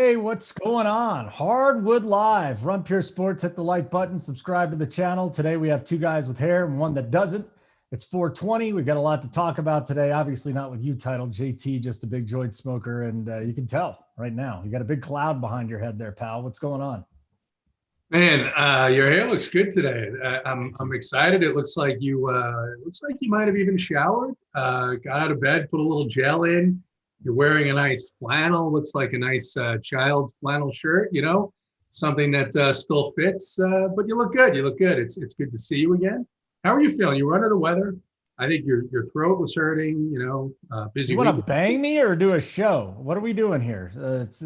Hey, what's going on? Hardwood Live. Run Pure Sports. Hit the like button. Subscribe to the channel. Today we have two guys with hair and one that doesn't. It's 420. We've got a lot to talk about today. Obviously not with you, Title. JT, just a big joint smoker. And you can tell right now. You got a big cloud behind your head there, pal. What's going on? Man, your hair looks good today. I'm excited. It looks like you might have even showered. Got out of bed, put a little gel in. You're wearing a nice flannel. Looks like a nice child's flannel shirt. Something that still fits. But you look good. You look good. It's good to see you again. How are you feeling? You were under the weather. I think your throat was hurting. Busy You want week. to bang me or do a show? What are we doing here?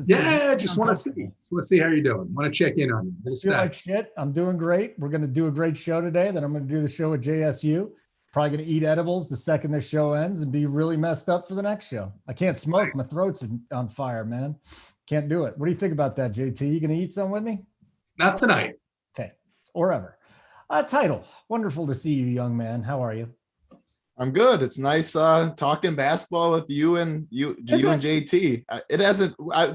Yeah, just want to see. Want to see how you're doing. Want to check in on you. Feel like shit. I'm doing great. We're going to do a great show today. Then I'm going to do the show at JSU. Probably going to eat edibles the second this show ends and be really messed up for the next show. I can't smoke. My throat's on fire, man. Can't do it. What do you think about that, JT? You going to eat some with me? Not tonight. Okay. Or ever. Title. Wonderful to see you, young man. How are you? I'm good. It's nice talking basketball with you and JT.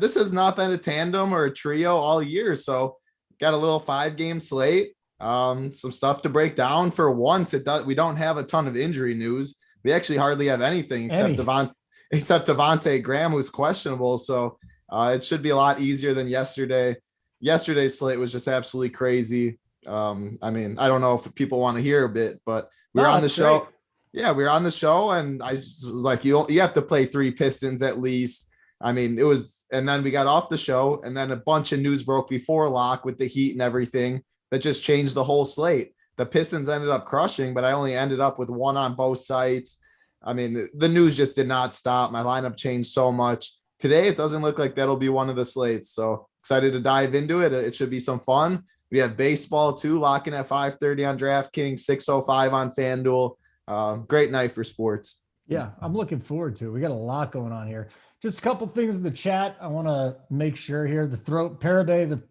This has not been a tandem or a trio all year. So got a little 5-game slate. Some stuff to break down. For once, we don't have a ton of injury news. We actually hardly have anything except Devontae Graham, who's questionable. So it should be a lot easier than yesterday. Yesterday's slate was just absolutely crazy. I don't know if people want to hear a bit, but we were on the show. Great. Yeah, we were on the show, and I was like, you have to play 3 Pistons at least. And then we got off the show, and then a bunch of news broke before lock with the Heat and everything that just changed the whole slate. The Pistons ended up crushing, but I only ended up with 1 on both sites. The news just did not stop. My lineup changed so much. Today, it doesn't look like that'll be one of the slates. So excited to dive into it. It should be some fun. We have baseball too, locking at 5:30 on DraftKings, 6:05 on FanDuel. Great night for sports. Yeah, I'm looking forward to it. We got a lot going on here. Just a couple things in the chat. I want to make sure here. The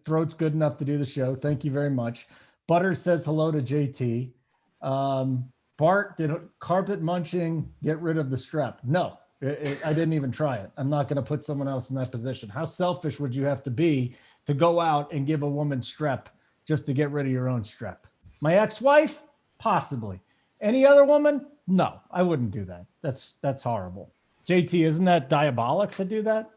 throat's good enough to do the show. Thank you very much. Butters says hello to JT. Bart, did carpet munching get rid of the strep? No, I didn't even try it. I'm not going to put someone else in that position. How selfish would you have to be to go out and give a woman strep just to get rid of your own strep? My ex-wife? Possibly. Any other woman? No, I wouldn't do that. That's horrible. JT, isn't that diabolic to do that?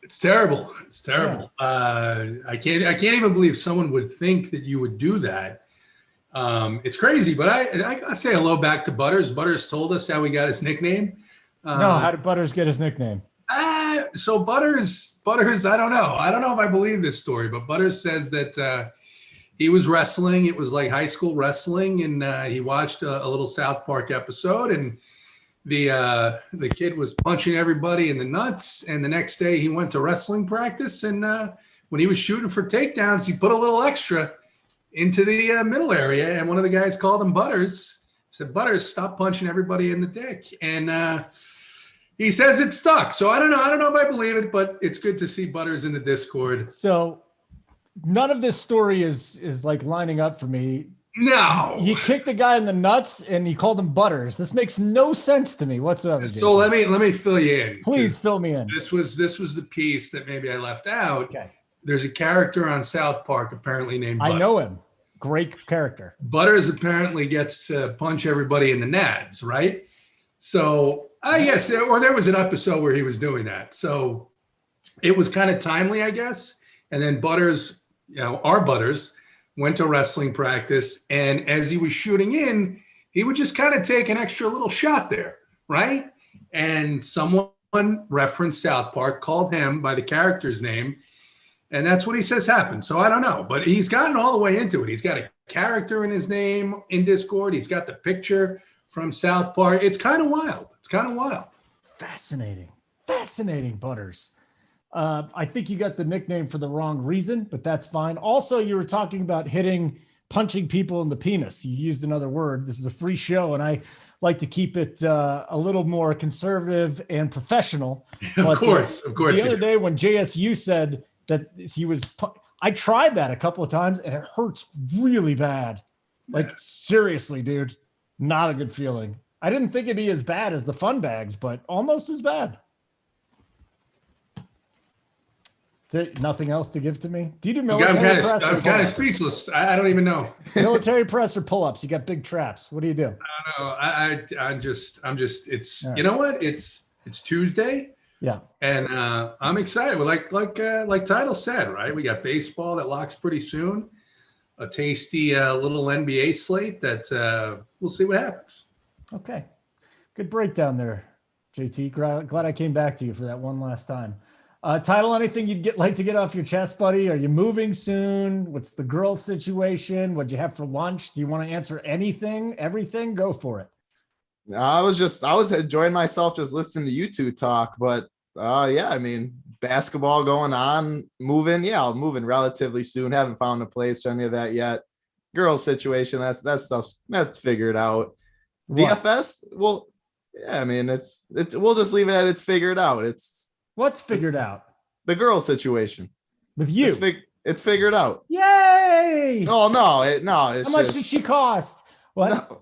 It's terrible. It's terrible. Yeah. I can't even believe someone would think that you would do that. It's crazy, but I gotta say hello back to Butters. Butters told us how he got his nickname. No, how did Butters get his nickname? So Butters, I don't know. I don't know if I believe this story, but Butters says that he was wrestling. It was like high school wrestling, and he watched a little South Park episode, and the kid was punching everybody in the nuts. And the next day he went to wrestling practice, and when he was shooting for takedowns, he put a little extra into the middle area, and one of the guys called him Butters. Said, "Butters, stop punching everybody in the dick." And he says it stuck. So I don't know if I believe it, but it's good to see Butters in the Discord. So none of this story is like lining up for me. No. He kicked the guy in the nuts and he called him Butters. This makes no sense to me whatsoever. So let me fill you in. Please fill me in. This was the piece that maybe I left out. Okay. There's a character on South Park apparently named Butters. I know him. Great character. Butters apparently gets to punch everybody in the nads, right? So yes, there was an episode where he was doing that. So it was kind of timely, I guess. And then Butters, our Butters, went to wrestling practice, and as he was shooting in, he would just kind of take an extra little shot there, right? And someone referenced South Park, called him by the character's name, and that's what he says happened. So I don't know, but he's gotten all the way into it. He's got a character in his name in Discord. He's got the picture from South Park. It's kind of wild. Fascinating, Butters. I think you got the nickname for the wrong reason, but that's fine. Also, you were talking about punching people in the penis. You used another word. This is a free show, and I like to keep it a little more conservative and professional. Of course. The other day when JSU said that I tried that a couple of times, and it hurts really bad. Like, seriously, dude, not a good feeling. I didn't think it'd be as bad as the fun bags, but almost as bad. Nothing else to give to me? Do you do I'm military press? I'm kind of speechless. I don't even know. Military press or pull-ups? You got big traps. What do you do? I don't know. I'm just. It's All right. You know what? It's Tuesday. Yeah. And I'm excited. Well, like Title said, right? We got baseball that locks pretty soon. A tasty little NBA slate that we'll see what happens. Okay. Good breakdown there, JT. Glad I came back to you for that one last time. Title, anything you'd like to get off your chest, buddy? Are you moving soon? What's the girl situation? What'd you have for lunch? Do you want to answer anything, everything? Go for it. I was enjoying myself just listening to you two talk, but yeah, I mean, basketball going on, moving. Yeah, I'm moving relatively soon. Haven't found a place or any of that yet. Girl situation, that's figured out. What? DFS, well, yeah, I mean, it's we'll just leave it at it's figured out. What's figured out? The girl situation. With you. It's figured out. Yay! Oh no, it's How much did she cost? What? No.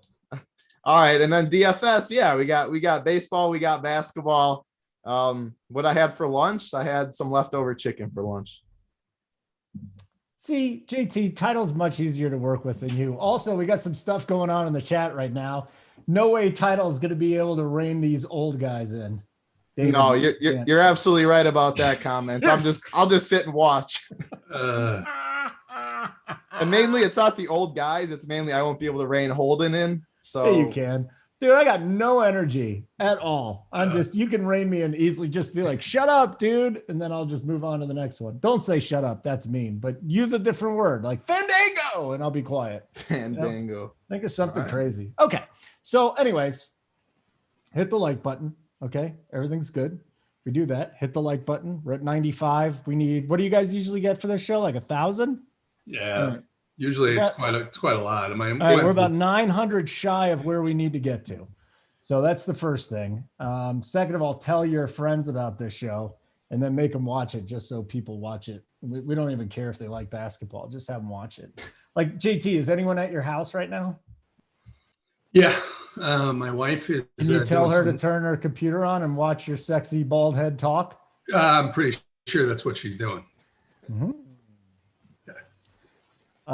All right, and then DFS, yeah, we got baseball, we got basketball. What I had for lunch, I had some leftover chicken for lunch. See, JT, Title's much easier to work with than you. Also, we got some stuff going on in the chat right now. No way Title is going to be able to rein these old guys in. David, No, you're absolutely right about that comment. Yes. I'll just sit and watch. Uh, And mainly, it's not the old guys. It's mainly I won't be able to rein Holden in. So Yeah, you can. Dude, I got no energy at all. You can rein me in easily. Just be like, shut up, dude. And then I'll just move on to the next one. Don't say shut up. That's mean, but use a different word like Fandango and I'll be quiet. Fandango. Think of something All right. crazy. Okay. So anyways, hit the like button. Okay. Everything's good. We do that. Hit the like button. We're at 95. We need, what do you guys usually get for this show? Like 1,000? yeah. All right. Usually it's quite a lot. All right, we're about 900 shy of where we need to get to. So that's the first thing. Second of all, tell your friends about this show and then make them watch it just so people watch it. We don't even care if they like basketball. Just have them watch it. Like, JT, is anyone at your house right now? Yeah. My wife is. Can you tell her to turn her computer on and watch your sexy bald head talk? I'm pretty sure that's what she's doing. Mm-hmm.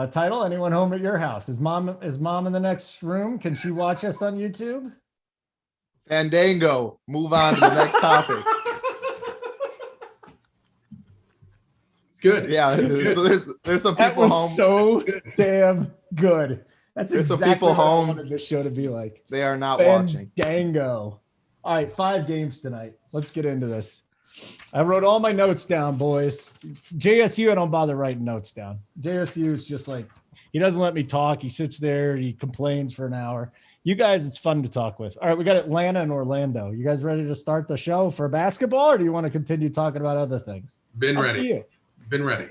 Title, anyone home at your house? Is mom in the next room? Can she watch us on YouTube? Fandango. Move on to the next topic. Good. Yeah. So there's some That people was home. so damn good. That's There's some exactly people what home. I wanted this show to be like. They are not watching. Fandango. All right, 5 games tonight. Let's get into this. I wrote all my notes down, boys. JSU, I don't bother writing notes down. JSU is just like, he doesn't let me talk. He sits there, he complains for an hour. You guys, it's fun to talk with. All right, we got Atlanta and Orlando. You guys ready to start the show for basketball, or do you want to continue talking about other things? Been Up to ready. you. Been ready.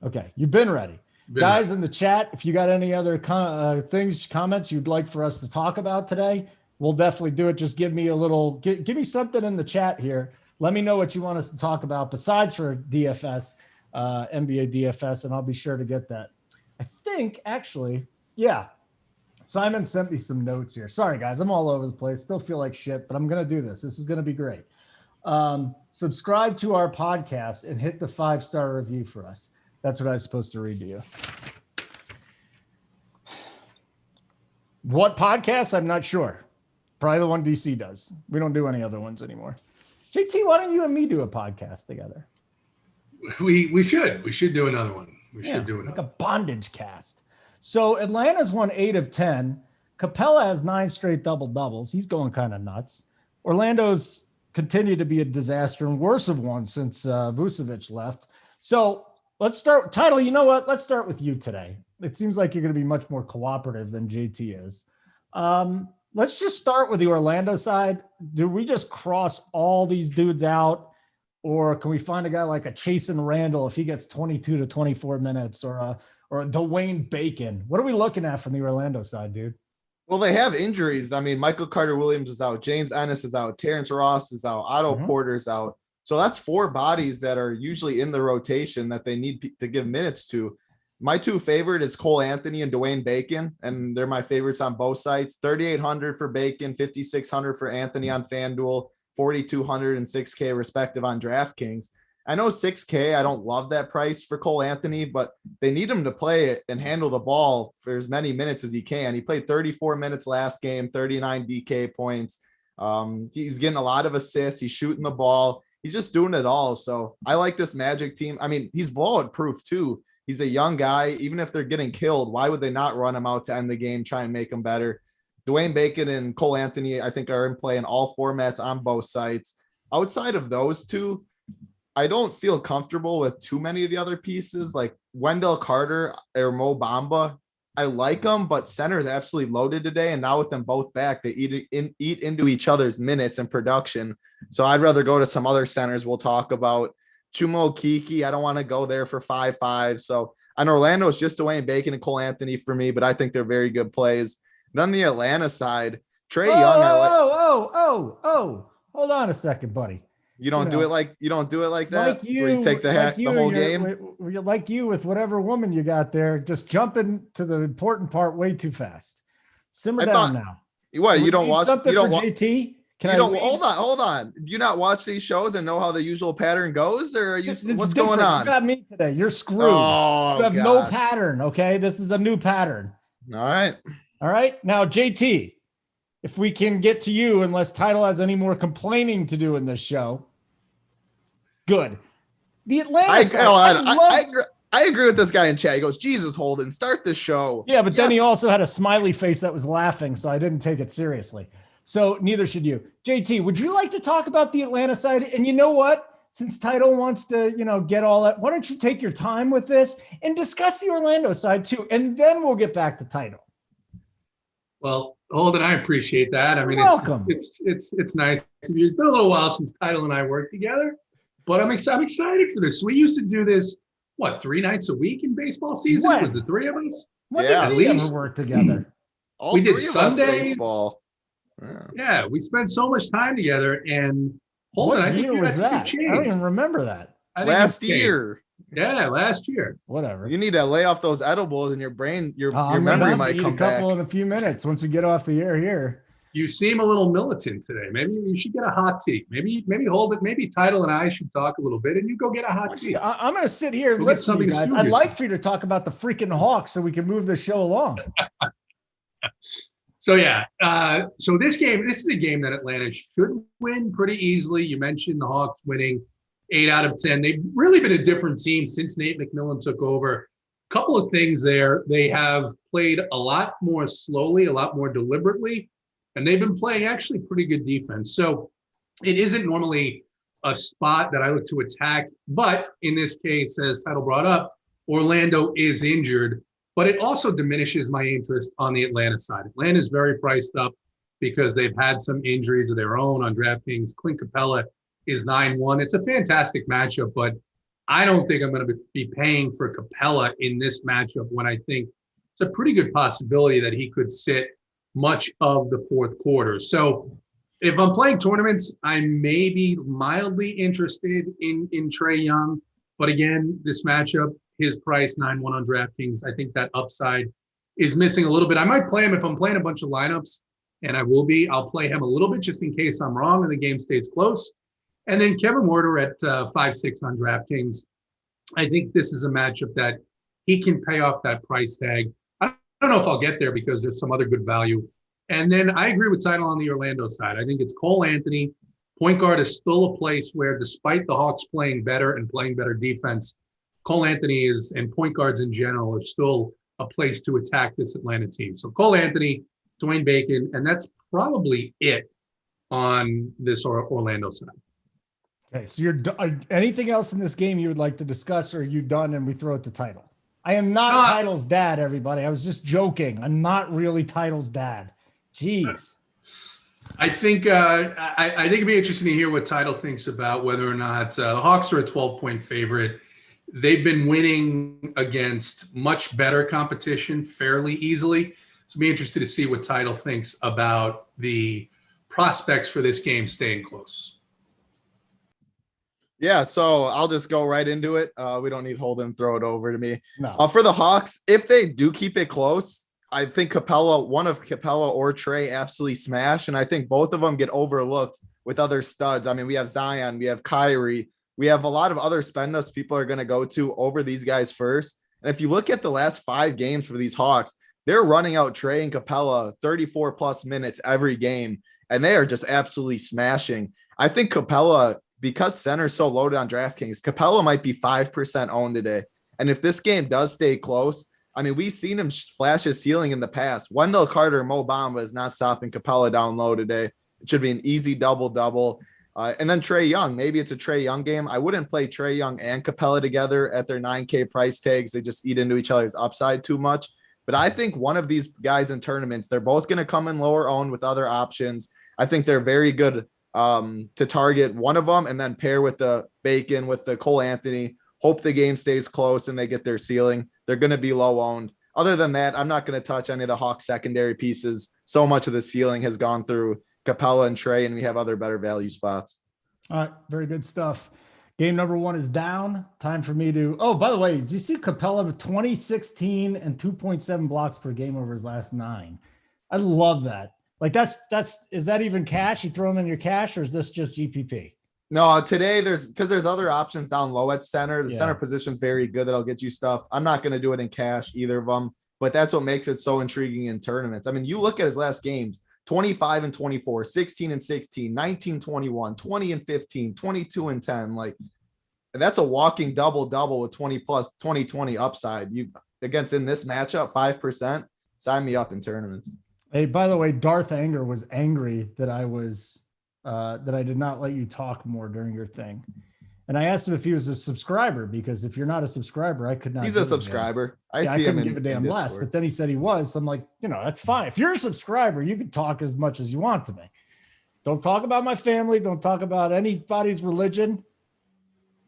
Okay, you've been ready. Guys in the chat, if you got any other comments you'd like for us to talk about today, we'll definitely do it. Just give me a little, give me something in the chat here. Let me know what you want us to talk about besides for DFS, NBA DFS, and I'll be sure to get that. I think actually, yeah, Simon sent me some notes here. Sorry, guys, I'm all over the place. Still feel like shit, but I'm going to do this. This is going to be great. Subscribe to our podcast and hit the 5-star review for us. That's what I was supposed to read to you. What podcast? I'm not sure. Probably the one DC does. We don't do any other ones anymore. JT, why don't you and me do a podcast together? We should do another one. We should do another. Like a bondage cast. So Atlanta's won 8 of 10. Capella has 9 straight double-doubles. He's going kind of nuts. Orlando's continued to be a disaster and worse of one since Vucevic left. So let's start. Title, you know what? Let's start with you today. It seems like you're going to be much more cooperative than JT is. Let's just start with the Orlando side. Do we just cross all these dudes out? Or can we find a guy like a Chasen Randall if he gets 22 to 24 minutes or a Dwayne Bacon? What are we looking at from the Orlando side, dude? Well, they have injuries. I mean, Michael Carter-Williams is out. James Ennis is out. Terrence Ross is out. Otto Porter's out. So that's 4 bodies that are usually in the rotation that they need to give minutes to. My 2 favorite is Cole Anthony and Dwayne Bacon, and they're my favorites on both sites. 3,800 for Bacon, 5,600 for Anthony on FanDuel, 4,200 and 6K respective on DraftKings. I know 6K. I don't love that price for Cole Anthony, but they need him to play it and handle the ball for as many minutes as he can. He played 34 minutes last game, 39 DK points. He's getting a lot of assists. He's shooting the ball. He's just doing it all. So I like this Magic team. I mean, he's blowout proof too. He's a young guy. Even if they're getting killed, why would they not run him out to end the game, try and make him better? Dwayne Bacon and Cole Anthony, I think, are in play in all formats on both sides. Outside of those two, I don't feel comfortable with too many of the other pieces like Wendell Carter or Mo Bamba. I like them, but center is absolutely loaded today. And now with them both back, they eat into each other's minutes and production. So I'd rather go to some other centers we'll talk about. Chumo Kiki, I don't want to go there for 5-5. So on Orlando, it's just Dwayne Bacon and Cole Anthony for me, but I think they're very good plays. Then the Atlanta side, Trae Young. Hold on a second, buddy. You don't do it like that. Like you, where you take the whole game. Like you with whatever woman you got there, just jumping to the important part way too fast. Simmer down now. What, you don't watch? You don't watch JT? Hold on. Do you not watch these shows and know how the usual pattern goes, or are you? What's going on? You got me today. You're screwed. Oh, you have no pattern. Okay, this is a new pattern. All right. Now, JT, if we can get to you, unless Title has any more complaining to do in this show. Good. The Atlanta. I agree with this guy in chat. He goes, Jesus, Holden, start the show. Yeah, but then he also had a smiley face that was laughing, so I didn't take it seriously. So neither should you. JT, would you like to talk about the Atlanta side? And you know what? Since Title wants to, get all that, why don't you take your time with this and discuss the Orlando side too, and then we'll get back to Title. Well, Holden, I appreciate that. I mean, welcome. It's nice. It's been a little while since Title and I worked together. But I'm excited for this. We used to do this, 3 nights a week in baseball season? When? Was the three of us? When did we ever work together? We did Sundays. Baseball. Yeah, we spent so much time together. And Holden, what year was that? I don't even remember that. Last year. Yeah, last year. Whatever. You need to lay off those edibles, and your brain, your I'm memory might come back. In a few minutes once we get off the air here. You seem a little militant today. Maybe you should get a hot tea. Maybe hold it. Maybe Title and I should talk a little bit, and you go get a hot tea. I'm going to sit here and listen to you guys. I'd like for you to talk about the freaking Hawks so we can move the show along. So this is a game that Atlanta should win pretty easily. You mentioned the Hawks winning 8 out of 10. They've really been a different team since Nate McMillan took over. A couple of things there. They have played a lot more slowly, a lot more deliberately. And they've been playing actually pretty good defense. So it isn't normally a spot that I look to attack. But in this case, as Title brought up, Orlando is injured. But it also diminishes my interest on the Atlanta side. Atlanta is very priced up because they've had some injuries of their own on DraftKings. Clint Capella is 9-1. It's a fantastic matchup, but I don't think I'm going to be paying for Capella in this matchup when I think it's a pretty good possibility that he could sit much of the fourth quarter. So if I'm playing tournaments, I may be mildly interested in Trae Young. But again, this matchup, his price 9-1 on DraftKings, I think that upside is missing a little bit. I might play him if I'm playing a bunch of lineups, and I'll play him a little bit just in case I'm wrong and the game stays close. And then Kevin Werder at 5-6 on DraftKings. I think this is a matchup that he can pay off that price tag. I don't know if I'll get there because there's some other good value. And then I agree with Title on the Orlando side. I think it's Cole Anthony. Point guard is still a place where, despite the Hawks playing better and playing better defense, Cole Anthony and point guards in general are still a place to attack this Atlanta team. So Cole Anthony, Dwayne Bacon, and that's probably it on this Orlando side. Okay, so anything else in this game you would like to discuss, or are you done and we throw it to Title? I am not Title's dad, everybody. I was just joking. I'm not really Title's dad. Jeez. I think it'd be interesting to hear what Title thinks about whether or not the Hawks are a 12-point favorite. They've been winning against much better competition fairly easily. So I'd be interested to see what Title thinks about the prospects for this game staying close. Yeah, so I'll just go right into it. We don't need Holden throw it over to me. No. For the Hawks, if they do keep it close, I think one of Capella or Trae absolutely smash, and I think both of them get overlooked with other studs. I mean, we have Zion, we have Kyrie, we have a lot of other spend ups people are going to go to over these guys first. And if you look at the last 5 games for these Hawks, they're running out Trey and Capella 34 plus minutes every game, and they are just absolutely smashing. I think Capella, because center's so loaded on DraftKings, Capella might be 5% owned today. And if this game does stay close, I mean, we've seen him flash his ceiling in the past. Wendell Carter, Mo Bamba is not stopping Capella down low today. It should be an easy double-double. And then Trae Young, maybe it's a Trae Young game. I wouldn't play Trae Young and Capella together at their 9K price tags. They just eat into each other's upside too much. But I think one of these guys in tournaments, they're both going to come in lower owned with other options. I think they're very good to target one of them and then pair with the Bacon, with the Cole Anthony. Hope the game stays close and they get their ceiling. They're going to be low owned. Other than that, I'm not going to touch any of the Hawks secondary pieces. So much of the ceiling has gone through Capella and Trey, and we have other better value spots. All right. Very good stuff. Game number 1 is down. Time for me to, oh, by the way, did you see Capella with 2016 and 2.7 blocks per game over his last 9? I love that. Like is that even cash? You throw them in your cash, or is this just GPP? No, today there's other options down low at center. The center position is very good. That'll get you stuff. I'm not going to do it in cash, either of them, but that's what makes it so intriguing in tournaments. I mean, you look at his last games, 25 and 24, 16 and 16, 19, 21, 20 and 15, 22 and 10. Like, and that's a walking double with 20 plus 20 upside. You against in this matchup, 5%, sign me up in tournaments. Hey, by the way, Darth Anger was angry that I did not let you talk more during your thing. And I asked him if he was a subscriber, because if you're not a subscriber, I could not. He's a subscriber. I see him give a damn less, but then he said he was. So I'm like, that's fine. If you're a subscriber, you can talk as much as you want to me. Don't talk about my family. Don't talk about anybody's religion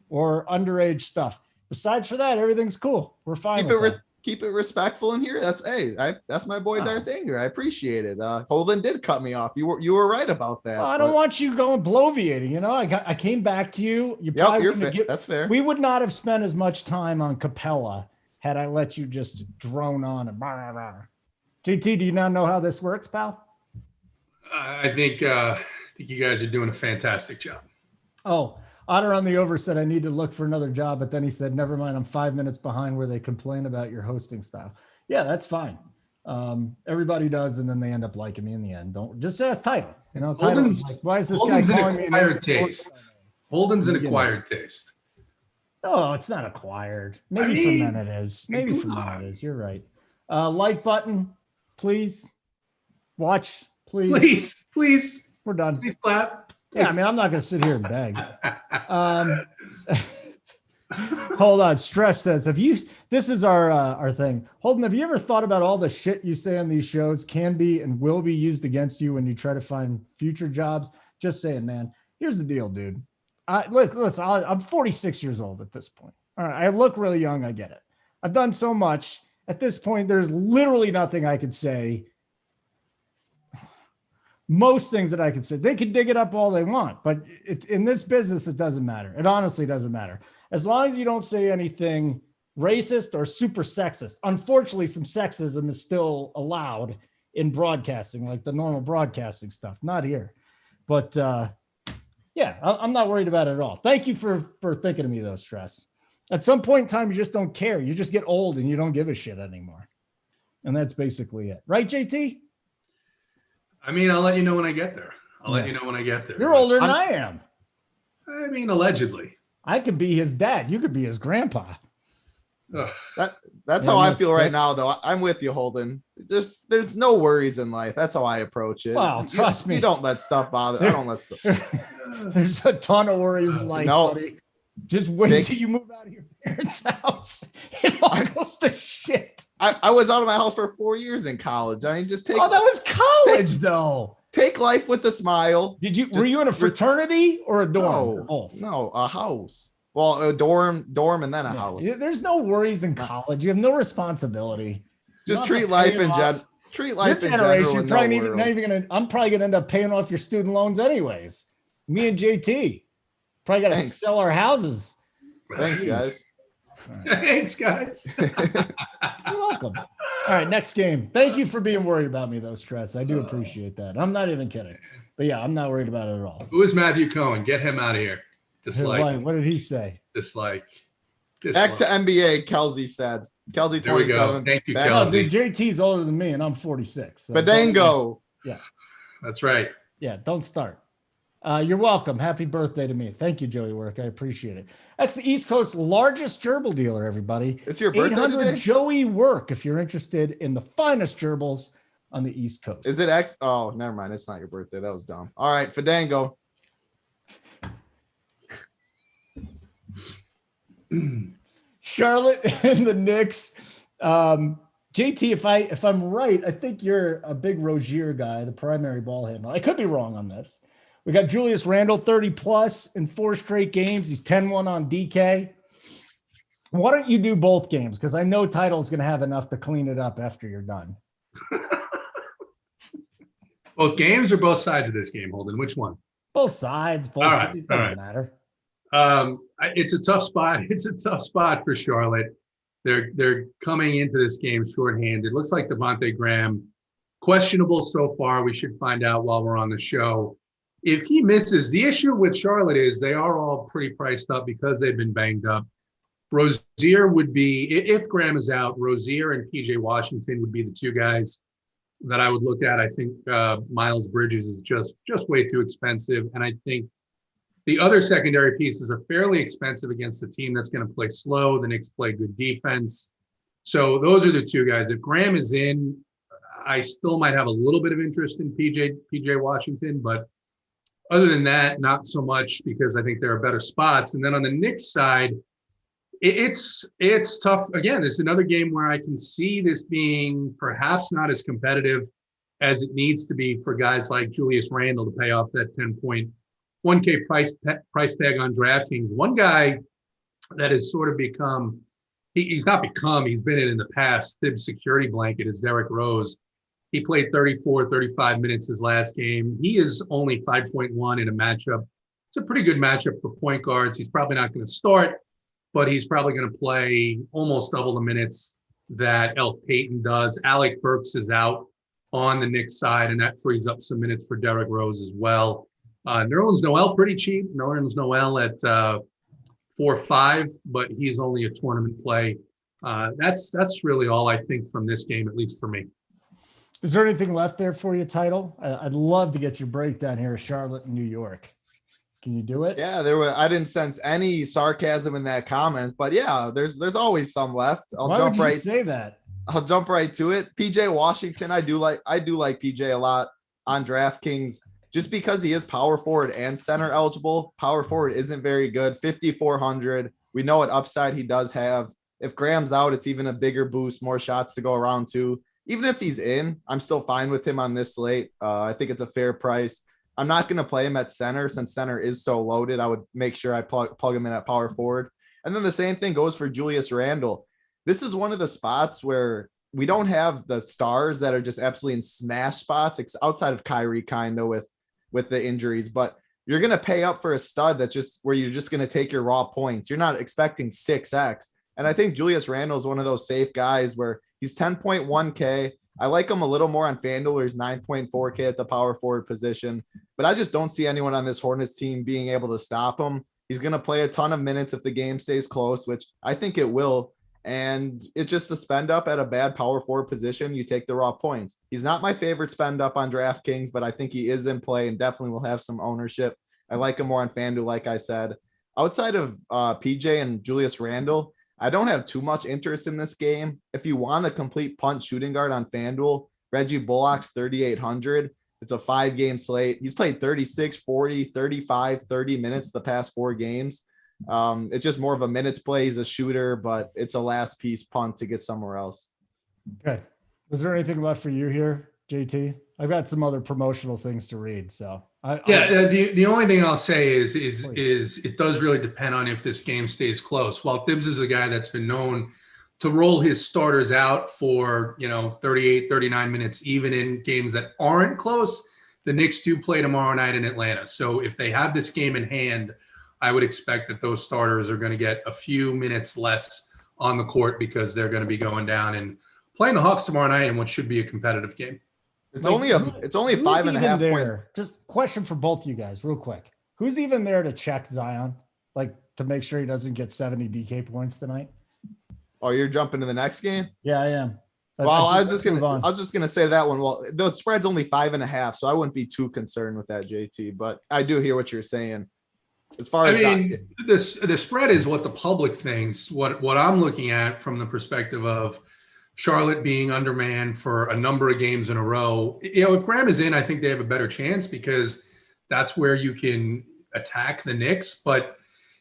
or underage stuff. Besides for that, everything's cool. We're fine. Keep it respectful in here. That's my boy Darth Anger. I appreciate it. Holden did cut me off. You were right about that. Well, I don't want you going bloviating. I came back to you. That's fair. We would not have spent as much time on Capella had I let you just drone on and blah, blah, blah. JT, do you now know how this works, pal? I think you guys are doing a fantastic job. Oh, Otter on the over said I need to look for another job, but then he said, never mind, I'm 5 minutes behind where they complain about your hosting style. Yeah, that's fine. Everybody does, and then they end up liking me in the end. Don't just ask title. Holden's, like, why is this Holden's guy an calling me? Acquired taste. Holden's an acquired taste. Oh, it's not acquired. Maybe for men it is. Maybe for men it is. You're right. Like button, please. Watch, please. Please. We're done. Please clap. Yeah, I mean, I'm not going to sit here and beg. Hold on. Stress says, this is our thing. Holden, have you ever thought about all the shit you say on these shows can be and will be used against you when you try to find future jobs? Just saying, man. Here's the deal, dude. Listen, I'm 46 years old at this point. All right. I look really young. I get it. I've done so much. At this point, there's literally nothing I could say. Most things that I could say, they can dig it up all they want, but in this business, it doesn't matter. It honestly doesn't matter. As long as you don't say anything racist or super sexist. Unfortunately, some sexism is still allowed in broadcasting, like the normal broadcasting stuff, not here. But yeah, I'm not worried about it at all. Thank you for thinking of me though, Stress. At some point in time, you just don't care. You just get old and you don't give a shit anymore. And that's basically it. Right, JT? I mean, I'll let you know when I get there. Let you know when I get there. You're older than I am. I mean, allegedly. I could be his dad. You could be his grandpa. That's how I feel right now, though. I'm with you, Holden. There's no worries in life. That's how I approach it. Well, trust me. You don't let stuff bother. I don't let stuff. There's a ton of worries in life, buddy. Just wait till you move out of your parents' house. It all goes to shit. I was out of my house for 4 years in college. I mean, just take. Oh, that was college, though. Take life with a smile. Were you in a fraternity or a dorm? No, a house. Well, a dorm, and then a house. There's no worries in college. You have no responsibility. Just treat life in general. Treat life in general. I'm probably gonna end up paying off your student loans anyways. Me and JT probably got to sell our houses. Thanks, guys. Thanks, guys. You're welcome. All right, next game. Thank you for being worried about me, though, Stress. I do appreciate that. I'm not even kidding. But yeah, I'm not worried about it at all. Who is Matthew Cohen? Get him out of here. Dislike. What did he say? Dislike. Back to NBA, Kelsey said. Kelsey There we go. 27. Thank you, Back- Oh, Kelsey. dude, JT's older than me, and I'm 46. So Fadango. Yeah. That's right. Yeah, don't start. You're welcome. Happy birthday to me. Thank you, Joey Work. I appreciate it. That's the East Coast's largest gerbil dealer, everybody. It's your birthday 800 today? Joey Work if you're interested in the finest gerbils on the East Coast. Is it oh, never mind. It's not your birthday. That was dumb. All right, Fadango. Charlotte and the Knicks. JT, if I'm right, I think you're a big Rozier guy, the primary ball handler. I could be wrong on this. We got Julius Randle, 30 plus in 4 straight games. He's 10-1 on DK. Why don't you do both games? Because I know Title's going to have enough to clean it up after you're done. Both games or both sides of this game, Holden? Which one? Both sides. Both. All right, It doesn't all right. matter. It's a tough spot. It's a tough spot for Charlotte. They're coming into this game shorthanded. Looks like Devontae Graham, questionable so far. We should find out while we're on the show. If he misses, the issue with Charlotte is they are all pretty priced up because they've been banged up. Rozier would be, if Graham is out, Rozier and PJ Washington would be the two guys that I would look at. I think Miles Bridges is just way too expensive. And I think the other secondary pieces are fairly expensive against a team that's going to play slow. The Knicks play good defense. So those are the two guys. If Graham is in, I still might have a little bit of interest in PJ Washington, but other than that, not so much because I think there are better spots. And then on the Knicks side, it's tough. Again, this is another game where I can see this being perhaps not as competitive as it needs to be for guys like Julius Randle to pay off that 10.1K price tag on DraftKings. One guy that has sort of become, he's been in the past, Thibs security blanket is Derrick Rose. He played 34, 35 minutes his last game. He is only 5.1 in a matchup. It's a pretty good matchup for point guards. He's probably not going to start, but he's probably going to play almost double the minutes that Elf Payton does. Alec Burks is out on the Knicks side, and that frees up some minutes for Derrick Rose as well. Nerlens Noel, pretty cheap. Nerlens Noel at 4.5, but he's only a tournament play. That's really all I think from this game, at least for me. Is there anything left there for you, Title? I'd love to get your breakdown here of Charlotte and New York. Can you do it? Yeah, I didn't sense any sarcasm in that comment, but yeah, there's always some left. Why would you say that? I'll jump right to it. PJ Washington, I do like PJ a lot on DraftKings just because he is power forward and center eligible. Power forward isn't very good. 5,400. We know what upside he does have. If Graham's out, it's even a bigger boost, more shots to go around too. Even if he's in, I'm still fine with him on this slate. I think it's a fair price. I'm not going to play him at center since center is so loaded. I would make sure I plug him in at power forward. And then the same thing goes for Julius Randle. This is one of the spots where we don't have the stars that are just absolutely in smash spots. It's outside of Kyrie kind of with the injuries, but you're going to pay up for a stud that's just where you're just going to take your raw points. You're not expecting 6X. And I think Julius Randle is one of those safe guys where he's 10.1K. I like him a little more on FanDuel where he's 9.4K at the power forward position, but I just don't see anyone on this Hornets team being able to stop him. He's going to play a ton of minutes if the game stays close, which I think it will. And it's just a spend up at a bad power forward position. You take the raw points. He's not my favorite spend up on DraftKings, but I think he is in play and definitely will have some ownership. I like him more on FanDuel, like I said. Outside of PJ and Julius Randle, I don't have too much interest in this game. If you want a complete punt shooting guard on FanDuel, Reggie Bullock's 3,800. It's a 5-game slate. He's played 36, 40, 35, 30 minutes the past 4 games. It's just more of a minutes play. He's a shooter, but it's a last piece punt to get somewhere else. Okay. Was there anything left for you here, JT? I've got some other promotional things to read. So the only thing I'll say is it does really depend on if this game stays close. While Thibs is a guy that's been known to roll his starters out for 38, 39 minutes, even in games that aren't close, the Knicks do play tomorrow night in Atlanta. So if they have this game in hand, I would expect that those starters are going to get a few minutes less on the court because they're going to be going down and playing the Hawks tomorrow night in what should be a competitive game. It's only 5.5 there? Just question for both you guys real quick. Who's even there to check Zion? like to make sure he doesn't get 70 DK points tonight? Oh, you're jumping to the next game? Yeah, I am. Well, I Let's was move on. just gonna say that one. Well, the spread's only 5.5, so I wouldn't be too concerned with that, JT. But I do hear what you're saying. As far as the spread is what the public thinks. What I'm looking at from the perspective of Charlotte being undermanned for a number of games in a row. If Graham is in, I think they have a better chance because that's where you can attack the Knicks. But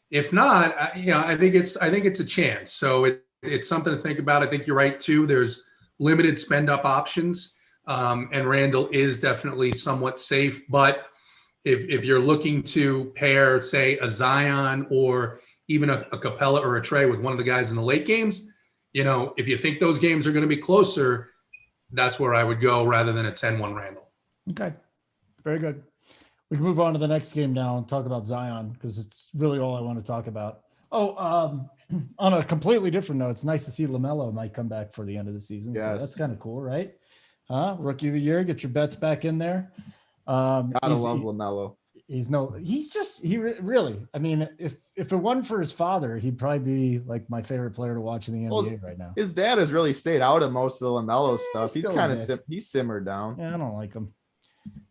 if not, I think it's a chance. So it's something to think about. I think you're right too. There's limited spend up options, and Randall is definitely somewhat safe. But if you're looking to pair, say, a Zion or even a Capella or a Trey with one of the guys in the late games, if you think those games are going to be closer, that's where I would go rather than a 10-1 Randall. Okay, very good. We can move on to the next game now and talk about Zion because it's really all I want to talk about. Oh, on a completely different note, it's nice to see LaMelo might come back for the end of the season. Yes. So that's kind of cool, right? Rookie of the year, get your bets back in there. Gotta love LaMelo. Really, I mean, if it wasn't for his father, he'd probably be like my favorite player to watch in the NBA right now. His dad has really stayed out of most of the LaMelo stuff. He's still kind a of dick. he's simmered down. Yeah, I don't like him.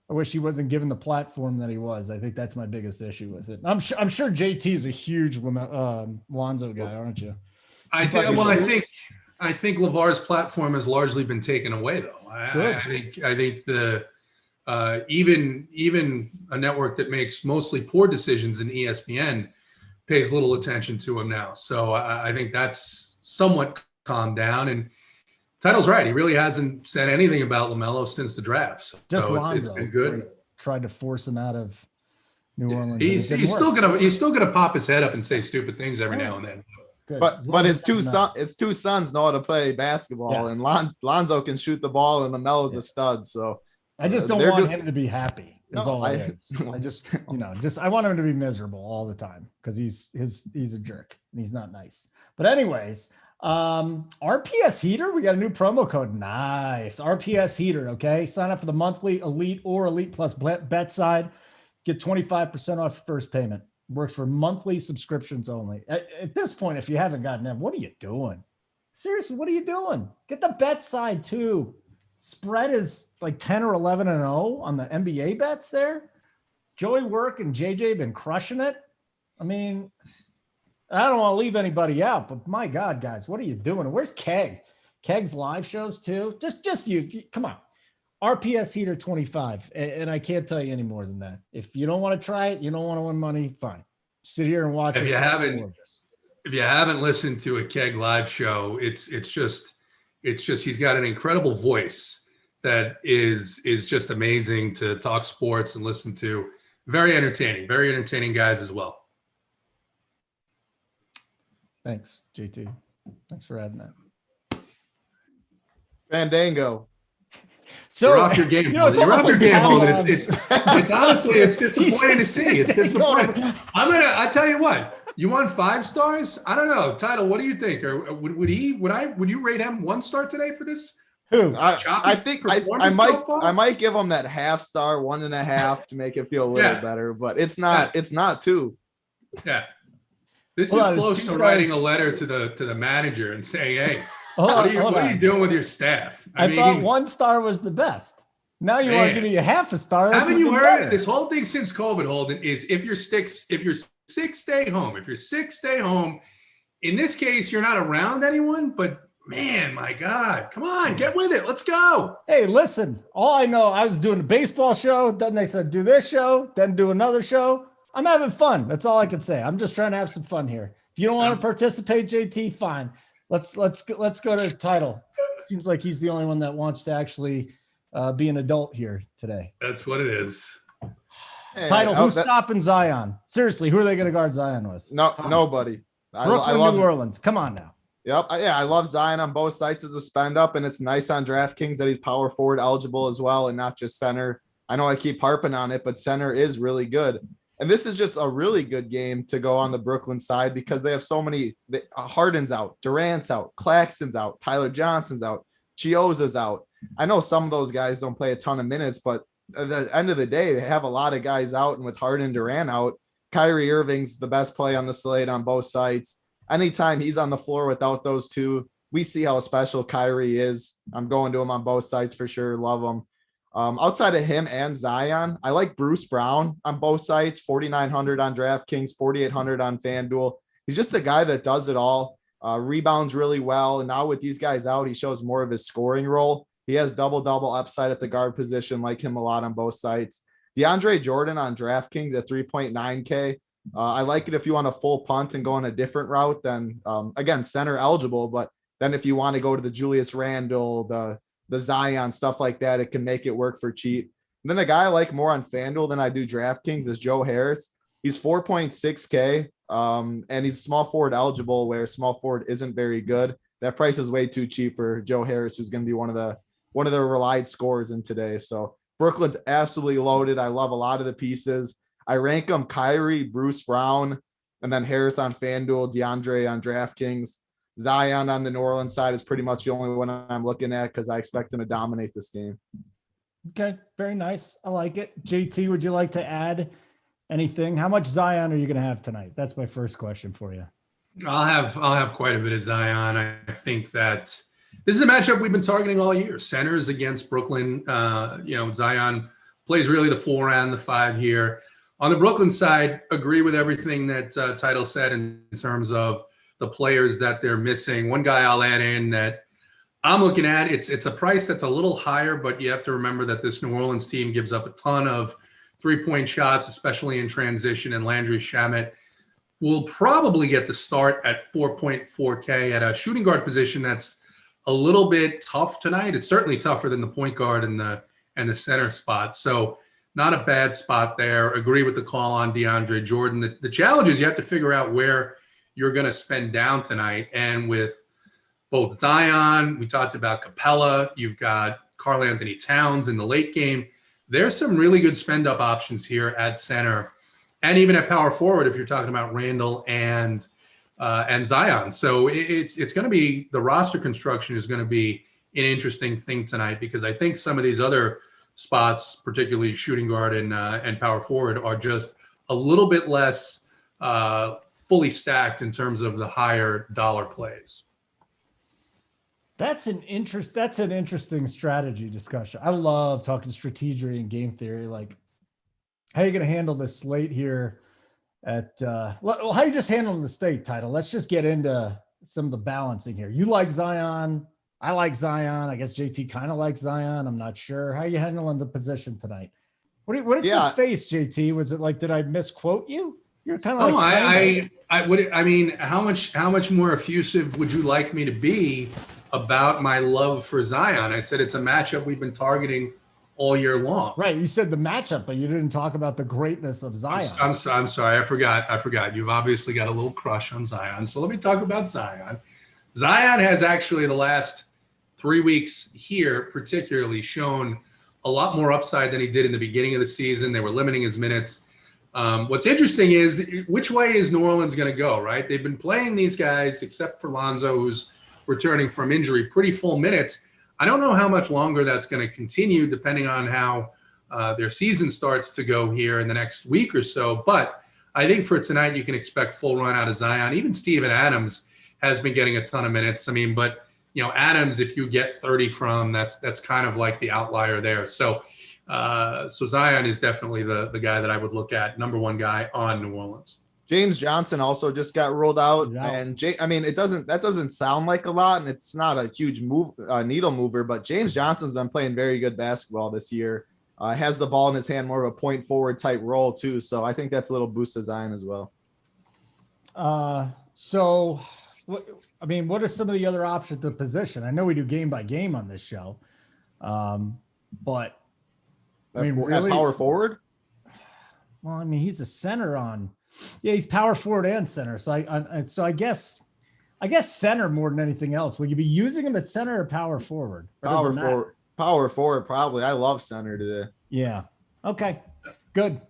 I wish he wasn't given the platform that he was. I think that's my biggest issue with it. I'm sure JT's a huge Lonzo guy, aren't you? I think LeVar's platform has largely been taken away, though. I think the even a network that makes mostly poor decisions in ESPN pays little attention to him now. So I think that's somewhat calmed down. And Title's right. He really hasn't said anything about LaMelo since the draft. So Lonzo it's been good. Tried to force him out of New Orleans. He's still gonna pop his head up and say stupid things every now and then. Good. But his two sons know how to play basketball, and Lonzo can shoot the ball, and LaMelo's a stud. So I just don't want him to be happy. I want him to be miserable all the time because he's a jerk and he's not nice. But anyways, RPS Heater, we got a new promo code. Nice. RPS Heater. Okay. Sign up for the monthly Elite or Elite Plus bet side. Get 25% off your first payment. Works for monthly subscriptions only. At this point, if you haven't gotten them, what are you doing? Seriously, what are you doing? Get the bet side too. Spread is like 10 or 11-0 on the NBA bets there. Joey Work and JJ been crushing it. I mean, I don't want to leave anybody out, but my God, guys, what are you doing? Where's Keg? Keg's live shows too. Just use, come on. RPS Heater 25. And I can't tell you any more than that. If you don't want to try it, you don't want to win money, fine. Sit here and watch it. If you haven't listened to a Keg live show, it's just he's got an incredible voice that is just amazing to talk sports and listen to. Very entertaining guys as well. Thanks, JT. Thanks for adding that. Fandango. So you're off your game. You're off your game, Holden. It's honestly, it's disappointing to see. It's disappointing. I tell you what. You want 5 stars? I don't know. Title, what do you think? Or would you rate him 1 star today for this? Who? I think I might give him that half star, 1.5 to make it feel a little better, but it's not 2. Yeah. This is close to writing a letter to the manager and saying, hey, what are you doing with your staff? I thought 1 star was the best. Now you want to give me a half a star. Haven't you heard it? This whole thing since COVID, Holden, is if you're sick, stay home. If you're sick, stay home. In this case, you're not around anyone, but man, my God, come on, get with it. Let's go. Hey, listen, all I know, I was doing a baseball show. Then they said, do this show, then do another show. I'm having fun. That's all I can say. I'm just trying to have some fun here. If you don't want to participate, JT, fine. Let's go to Title. Seems like he's the only one that wants to actually be an adult here today. That's what it is. Hey, Title, who's stopping Zion? Seriously, who are they going to guard Zion with? Nobody. Brooklyn, New Orleans. Come on now. Yep. Yeah, I love Zion on both sides as a spend up, and it's nice on DraftKings that he's power forward eligible as well and not just center. I know I keep harping on it, but center is really good. And this is just a really good game to go on the Brooklyn side because they have so many. Harden's out, Durant's out, Claxton's out, Tyler Johnson's out, Chioza's out. I know some of those guys don't play a ton of minutes, but at the end of the day, they have a lot of guys out, and with Harden and Durant out, Kyrie Irving's the best play on the slate on both sides. Anytime he's on the floor without those two, we see how special Kyrie is. I'm going to him on both sides for sure. Love him. Outside of him and Zion, I like Bruce Brown on both sides, 4,900 on DraftKings, 4,800 on FanDuel. He's just a guy that does it all, rebounds really well. And now with these guys out, he shows more of his scoring role. He has double-double upside at the guard position, like him a lot on both sides. DeAndre Jordan on DraftKings at 3.9K. I like it if you want a full punt and go on a different route than, again, center eligible. But then if you want to go to the Julius Randle, the Zion, stuff like that, it can make it work for cheap. And then a guy I like more on FanDuel than I do DraftKings is Joe Harris. He's 4.6K, and he's small forward eligible, where small forward isn't very good. That price is way too cheap for Joe Harris, who's going to be one of the relied scorers in today. So Brooklyn's absolutely loaded. I love a lot of the pieces. I rank them Kyrie, Bruce Brown, and then Harris on FanDuel, DeAndre on DraftKings. Zion on the New Orleans side is pretty much the only one I'm looking at because I expect him to dominate this game. Okay, very nice. I like it. JT, would you like to add anything? How much Zion are you going to have tonight? That's my first question for you. I'll have quite a bit of Zion. I think that this is a matchup we've been targeting all year. Centers against Brooklyn. Zion plays really the 4 and the 5 here. On the Brooklyn side, agree with everything that Title said in terms of the players that they're missing. One guy I'll add in that I'm looking at, it's a price that's a little higher, but you have to remember that this New Orleans team gives up a ton of 3-point shots, especially in transition, and Landry Shamet will probably get the start at 4.4K at a shooting guard position that's a little bit tough tonight. It's certainly tougher than the point guard and the center spot. So not a bad spot there. Agree with the call on DeAndre Jordan. The challenge is you have to figure out where you're going to spend down tonight. And with both Zion, we talked about Capella, you've got Karl Anthony Towns in the late game. There's some really good spend up options here at center and even at power forward if you're talking about Randall and Zion. So it's going to be, the roster construction is going to be an interesting thing tonight, because I think some of these other spots, particularly shooting guard and power forward, are just a little bit less fully stacked in terms of the higher dollar plays. That's an interesting strategy discussion. I love talking strategy and game theory. Like, how are you going to handle this slate here at how are you just handling the state title? Let's just get into some of the balancing here. You like Zion. I like Zion. I guess JT kind of likes Zion. I'm not sure. How are you handling the position tonight? What is the face, JT? Was it like, did I misquote you? You're kind of I mean, how much more effusive would you like me to be about my love for Zion? I said it's a matchup we've been targeting all year long. Right. You said the matchup, but you didn't talk about the greatness of Zion. I'm sorry. I forgot. You've obviously got a little crush on Zion. So let me talk about Zion. Zion has actually the last 3 weeks here particularly shown a lot more upside than he did in the beginning of the season. They were limiting his minutes. What's interesting is which way is New Orleans going to go, right? They've been playing these guys, except for Lonzo, who's returning from injury, pretty full minutes. I don't know how much longer that's going to continue, depending on how their season starts to go here in the next week or so. But I think for tonight, you can expect full run out of Zion. Even Steven Adams has been getting a ton of minutes. I mean, but Adams, if you get 30 from, that's kind of like the outlier there. So Zion is definitely the guy that I would look at, number one guy on New Orleans. James Johnson also just got ruled out, and that doesn't sound like a lot, and it's not a huge needle mover, but James Johnson's been playing very good basketball this year. Has the ball in his hand, more of a point forward type role too. So I think that's a little boost to Zion as well. What are some of the other options at the position? I know we do game by game on this show, but really, at power forward. Well, he's a center on. Yeah, he's power forward and center. So I guess center more than anything else. Will you be using him at center or power forward? Or Power forward, probably. I love center today. Yeah. Okay. Good.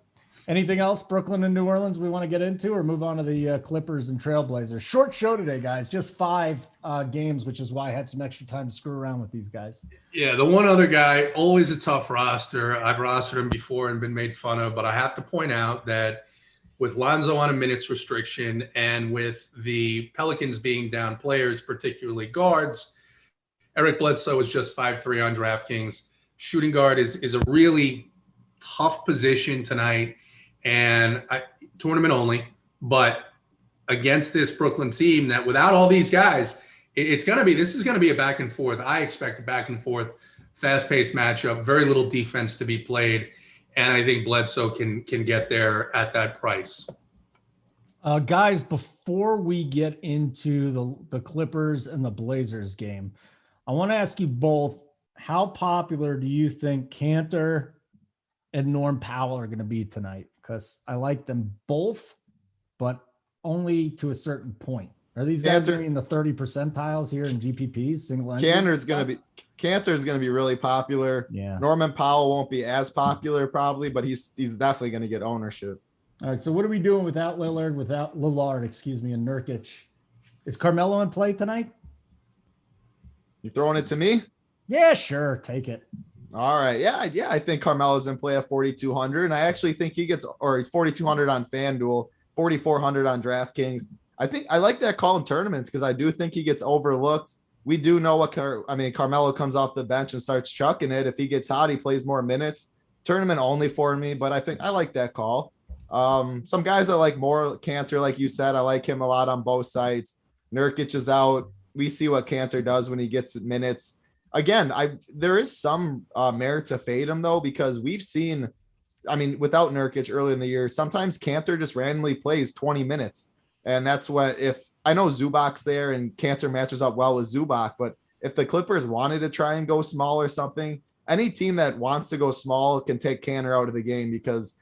Anything else, Brooklyn and New Orleans, we want to get into, or move on to the Clippers and Trailblazers? Short show today, guys. Just 5 games, which is why I had some extra time to screw around with these guys. Yeah, the one other guy, always a tough roster. I've rostered him before and been made fun of, but I have to point out that with Lonzo on a minutes restriction and with the Pelicans being down players, particularly guards. Eric Bledsoe is just 5'3" on DraftKings. Shooting guard is a really tough position tonight, and tournament only. But against this Brooklyn team that without all these guys, this is going to be a back and forth. I expect a back and forth, fast-paced matchup, very little defense to be played. And I think Bledsoe can get there at that price. Guys, before we get into the Clippers and the Blazers game, I want to ask you both, how popular do you think Cantor and Norm Powell are going to be tonight? Because I like them both, but only to a certain point. Are these guys going to be in the 30 percentiles here in GPPs? Cantor's going to be really popular. Yeah. Norman Powell won't be as popular probably, but he's definitely going to get ownership. All right. So what are we doing without Lillard, and Nurkic? Is Carmelo in play tonight? You throwing it to me? Yeah, sure. Take it. All right. Yeah. I think Carmelo's in play at 4,200. And I actually think he's 4,200 on FanDuel, 4,400 on DraftKings. I think I like that call in tournaments because I do think he gets overlooked. We do know Carmelo comes off the bench and starts chucking it. If he gets hot, he plays more minutes. Tournament only for me, but I think I like that call. Some guys I like more. Cantor, like you said, I like him a lot on both sides. Nurkic is out. We see what Cantor does when he gets minutes. Again, there is some merit to fade him though, because we've seen, without Nurkic earlier in the year, sometimes Cantor just randomly plays 20 minutes. And that's what, if I know Zubac's there and Cantor matches up well with Zubac, but if the Clippers wanted to try and go small or something, any team that wants to go small can take Cantor out of the game because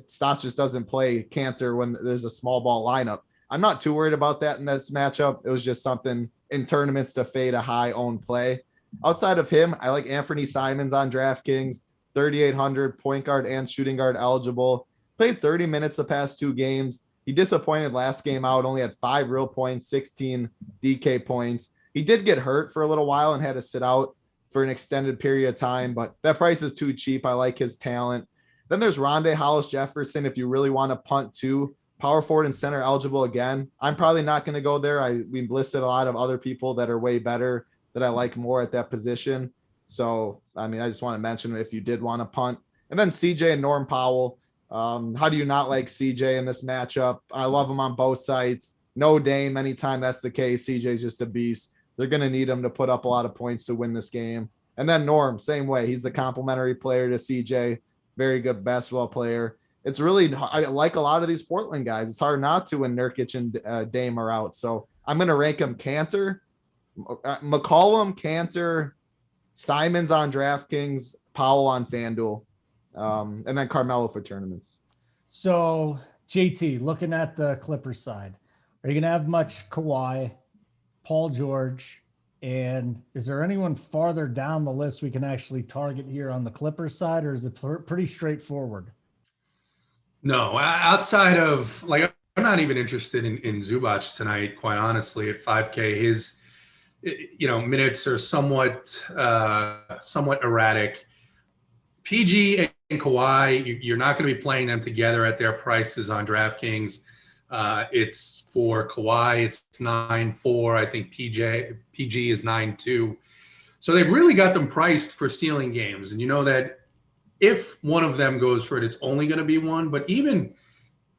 Stotts just doesn't play Cantor when there's a small ball lineup. I'm not too worried about that in this matchup. It was just something in tournaments to fade a high owned play. Outside of him, I like Anthony Simons on DraftKings, 3,800, point guard and shooting guard eligible. Played 30 minutes the past 2 games. He disappointed last game out, only had 5 real points, 16 DK points. He did get hurt for a little while and had to sit out for an extended period of time, but that price is too cheap. I like his talent. Then there's Rondé Hollis-Jefferson if you really want to punt too. Power forward and center eligible again. I'm probably not going to go there. We listed a lot of other people that are way better that I like more at that position. So, I just want to mention if you did want to punt. And then CJ and Norm Powell. How do you not like CJ in this matchup? I love him on both sides. No Dame anytime that's the case. CJ's just a beast. They're going to need him to put up a lot of points to win this game. And then Norm, same way. He's the complementary player to CJ. Very good basketball player. It's really, I like a lot of these Portland guys. It's hard not to when Nurkic and Dame are out. So I'm going to rank him Cantor, McCollum, Cantor, Simons on DraftKings, Powell on FanDuel, and then Carmelo for tournaments. So JT, looking at the Clippers side, are you going to have much Kawhi, Paul George, and is there anyone farther down the list we can actually target here on the Clippers side, or is it pretty straightforward? No, outside of I'm not even interested in Zubac tonight, quite honestly, at 5K. His, minutes are somewhat erratic. PG and Kawhi, you're not going to be playing them together at their prices on DraftKings. It's for Kawhi, it's 9.4. I think PG is 9.2. So they've really got them priced for stealing games. And you know that if one of them goes for it, it's only going to be one. But even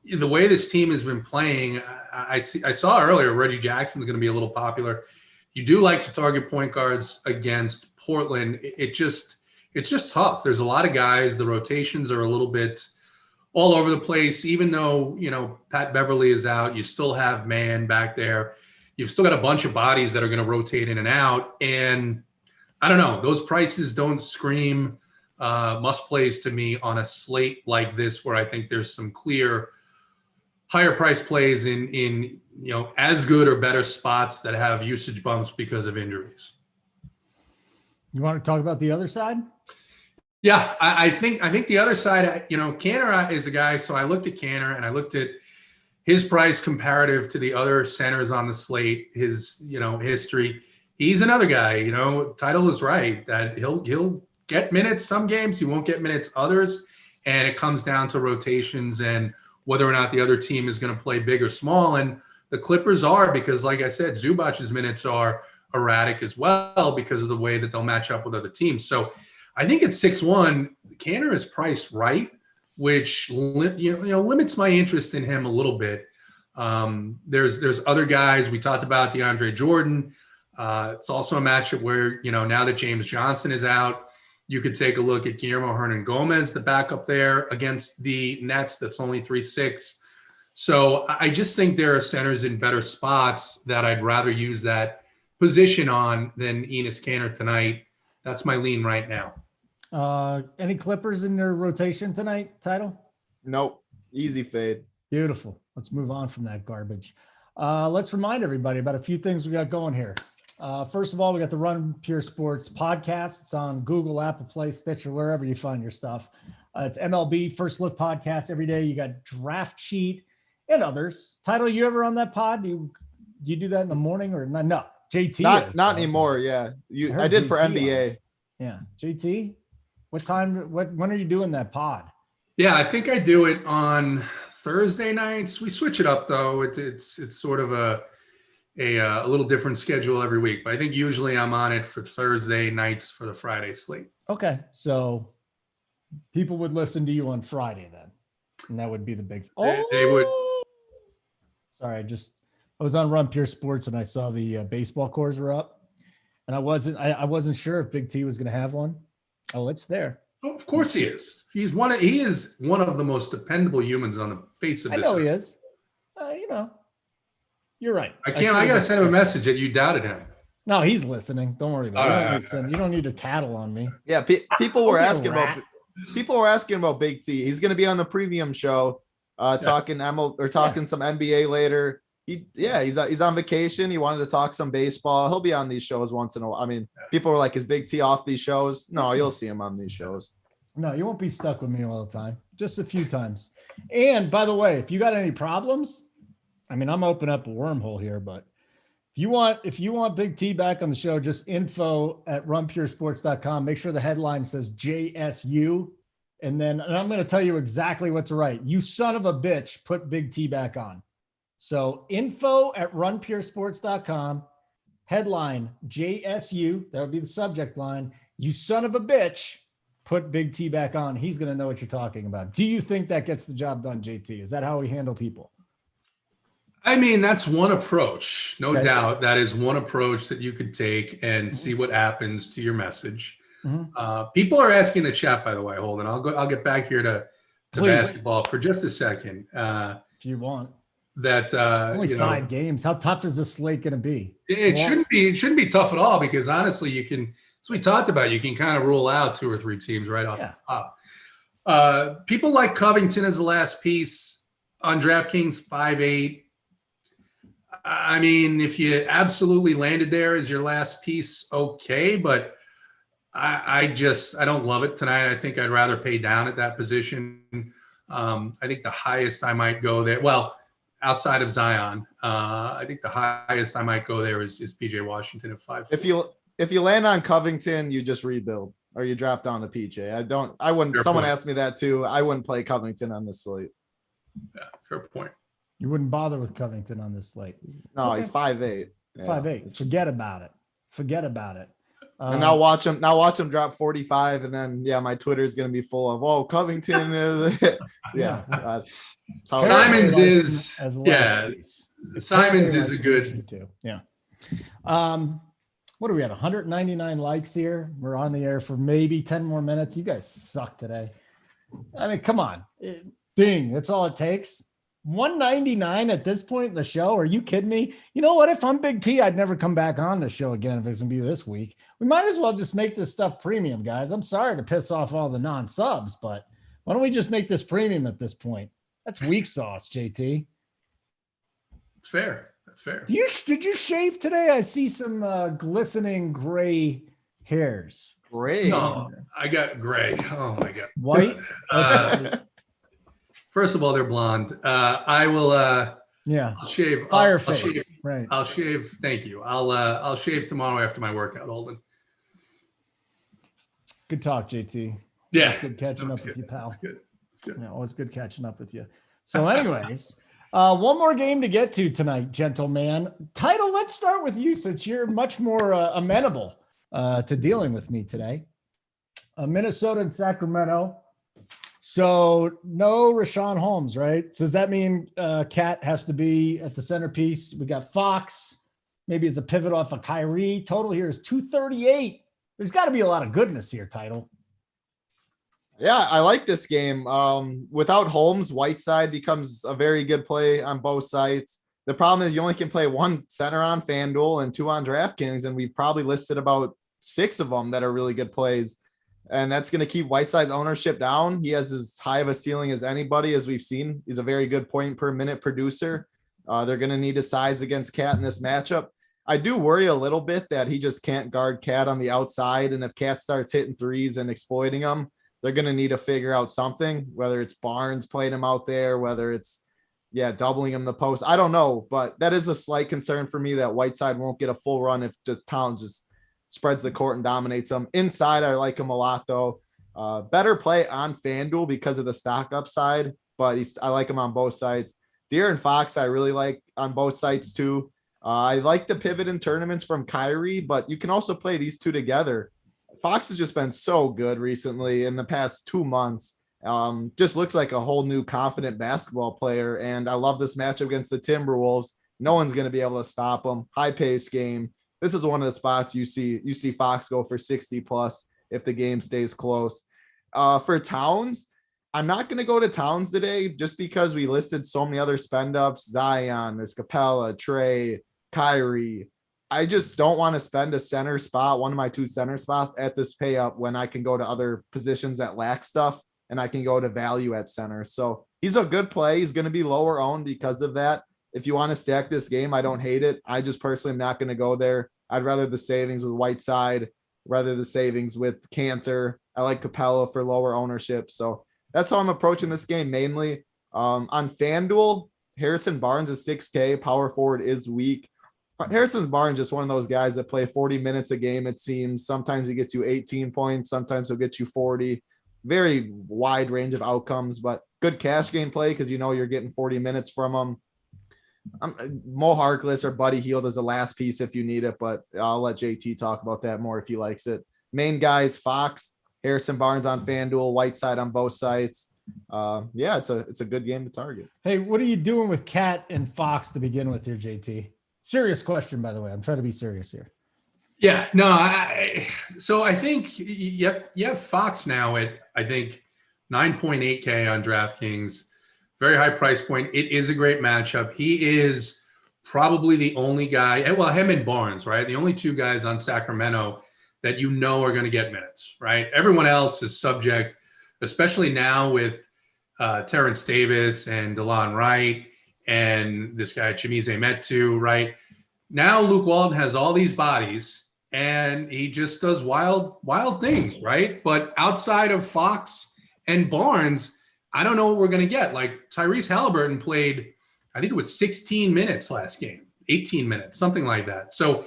the way this team has been playing, I saw earlier Reggie Jackson's going to be a little popular. You do like to target point guards against Portland. It's just tough. There's a lot of guys. The rotations are a little bit all over the place. Even though, Pat Beverly is out, you still have Mann back there. You've still got a bunch of bodies that are going to rotate in and out. And I don't know, those prices don't scream must plays to me on a slate like this, where I think there's some clear higher price plays in as good or better spots that have usage bumps because of injuries. You want to talk about the other side? Yeah, I think the other side, Cantor is a guy. So I looked at Cantor and I looked at his price comparative to the other centers on the slate, his, history. He's another guy, Title is right that he'll get minutes some games, he won't get minutes others. And it comes down to rotations and whether or not the other team is going to play big or small. And the Clippers are, because like I said, Zubac's minutes are erratic as well because of the way that they'll match up with other teams. So I think at 6-1, Kanter is priced right, which limits my interest in him a little bit. There's other guys. We talked about DeAndre Jordan. It's also a matchup where, now that James Johnson is out, you could take a look at Guillermo Hernan-Gomez, the backup there against the Nets. That's only 3.6. So I just think there are centers in better spots that I'd rather use that position on than Enes Kanter tonight. That's my lean right now. Any Clippers in their rotation tonight, Title? Nope. Easy fade. Beautiful. Let's move on from that garbage. Let's remind everybody about a few things we got going here. First of all, we got the Run Pure Sports podcast. It's on Google, Apple Play, Stitcher, wherever you find your stuff. It's MLB First Look podcast every day. You got Draft Sheet and others. Title, you ever on that pod? Do you do that in the morning or not? No, JT. Not anymore. Yeah, I did for NBA. Yeah, JT. What time? When are you doing that pod? Yeah, I think I do it on Thursday nights. We switch it up though. It's sort of a little different schedule every week, but I think usually I'm on it for Thursday nights for the Friday slate. Okay, so people would listen to you on Friday then, and that would be the big. They would. Sorry, I was on Run Pure Sports and I saw the baseball cores were up, and I wasn't sure if Big T was going to have one. Oh, it's there. Oh, of course he is. He is one of the most dependable humans on the face of this. I know he is. You're right. I got to send him a message that you doubted him. No, he's listening. Don't worry about it. You don't need to tattle on me. Yeah, people were asking about Big T. He's going to be on the premium show, talking some NBA later. He's on vacation. He wanted to talk some baseball. He'll be on these shows once in a while. I mean, people were like, "Is Big T off these shows?" No, you'll see him on these shows. No, you won't be stuck with me all the time. Just a few times. And by the way, if you got any problems, I mean, I'm opening up a wormhole here, but if you want Big T back on the show, just info@runpuresports.com. Make sure the headline says JSU. And I'm going to tell you exactly what to write. You son of a bitch, put Big T back on. So info@runpuresports.com, headline JSU. That would be the subject line. You son of a bitch, put Big T back on. He's going to know what you're talking about. Do you think that gets the job done, JT? Is that how we handle people? I mean, that's one approach. No doubt. That is one approach that you could take and see what happens to your message. Mm-hmm. People are asking the chat, by the way. Hold on. I'll get back here to basketball for just a second. If you want. That only 5 games. How tough is this slate going to be? It shouldn't be tough at all, because honestly, you can, as we talked about, you can kind of rule out 2 or 3 teams right off the top. People like Covington as the last piece on DraftKings 5.8. I mean, if you absolutely landed there as your last piece, okay, but I don't love it tonight. I think I'd rather pay down at that position. I think the highest I might go there, well, outside of Zion, I think the highest I might go there is PJ Washington at 5. If you land on Covington, you just rebuild or you drop down to PJ. I wouldn't. Fair someone point. Asked me that too. I wouldn't play Covington on this slate. Yeah, fair point. You wouldn't bother with Covington on this slate. No, he's 5'8". Yeah, 5'8". Forget about it. And now watch him drop 45, and then my Twitter is gonna be full of Covington. Simons is Simons is a good too. Yeah. What do we at? 199 likes here. We're on the air for maybe 10 more minutes. You guys suck today. I mean, come on. Ding. That's all it takes. 199 at this point in the show. Are you kidding me? You know what? If I'm Big T, I'd never come back on the show again if it's gonna be this week. We might as well just make this stuff premium, guys. I'm sorry to piss off all the non-subs, but why don't we just make this premium at this point? That's weak sauce, JT. It's fair. That's fair. Did you shave today? I see some glistening gray hairs. Gray? No, I got gray. Oh my God. White? First of all, they're blonde. I will. I'll shave. Fireface. Right. I'll shave. Thank you. I'll shave tomorrow after my workout, Holden. Good talk, JT. Yeah. It's good catching up with you, pal. It's good. Yeah, always good catching up with you. So anyways, one more game to get to tonight, gentlemen. Title, let's start with you since you're much more amenable to dealing with me today. Minnesota and Sacramento. So no Rashawn Holmes, right? So does that mean Cat has to be at the centerpiece? We got Fox, maybe as a pivot off of Kyrie. Total here is 238. There's got to be a lot of goodness here, Title. Yeah, I like this game. Without Holmes, Whiteside becomes a very good play on both sides. The problem is you only can play one center on FanDuel and two on DraftKings, and we've probably listed about 6 of them that are really good plays. And that's going to keep Whiteside's ownership down. He has as high of a ceiling as anybody, as we've seen. He's a very good point per minute producer. They're going to need a size against Cat in this matchup. I do worry a little bit that he just can't guard Cat on the outside. And if Cat starts hitting threes and exploiting them, they're going to need to figure out something, whether it's Barnes playing him out there, whether it's, doubling him the post. I don't know, but that is a slight concern for me that Whiteside won't get a full run if just Towns just spreads the court and dominates them. Inside, I like him a lot, though. Better play on FanDuel because of the stock upside, but I like him on both sides. De'Aaron Fox, I really like on both sides, too. I like the pivot in tournaments from Kyrie, but you can also play these two together. Fox has just been so good recently in the past 2 months. Just looks like a whole new confident basketball player, and I love this matchup against the Timberwolves. No one's going to be able to stop him. High-paced game. This is one of the spots you see Fox go for 60 plus if the game stays close. For Towns, I'm not going to go to Towns today just because we listed so many other spend ups. Zion, there's Capella, Trey, Kyrie. I just don't want to spend a center spot, one of my 2 center spots at this pay up when I can go to other positions that lack stuff and I can go to value at center. So he's a good play. He's going to be lower owned because of that. If you want to stack this game, I don't hate it. I just personally am not going to go there. I'd rather the savings with Whiteside, rather the savings with Cantor. I like Capella for lower ownership. So that's how I'm approaching this game mainly. On FanDuel, Harrison Barnes is 6K. Power forward is weak. Harrison Barnes is just one of those guys that play 40 minutes a game, it seems. Sometimes he gets you 18 points. Sometimes he'll get you 40. Very wide range of outcomes, but good cash game play because you're getting 40 minutes from him. Mo Harkless or Buddy Hield is the last piece if you need it, but I'll let JT talk about that more if he likes it. Main guys, Fox, Harrison Barnes on FanDuel, Whiteside on both sides. It's a good game to target. Hey, what are you doing with Cat and Fox to begin with here, JT? Serious question, by the way. I'm trying to be serious here. Yeah, no, so I think you have Fox now at, I think, 9.8K on DraftKings. Very high price point. It is a great matchup. He is probably the only guy, him and Barnes, right? The only 2 guys on Sacramento that are going to get minutes, right? Everyone else is subject, especially now with Terrence Davis and DeLon Wright and this guy Chimezie Metu, right? Now Luke Walton has all these bodies and he just does wild things, right? But outside of Fox and Barnes, I don't know what we're going to get. Like Tyrese Halliburton played, I think it was 16 minutes last game, 18 minutes, something like that. So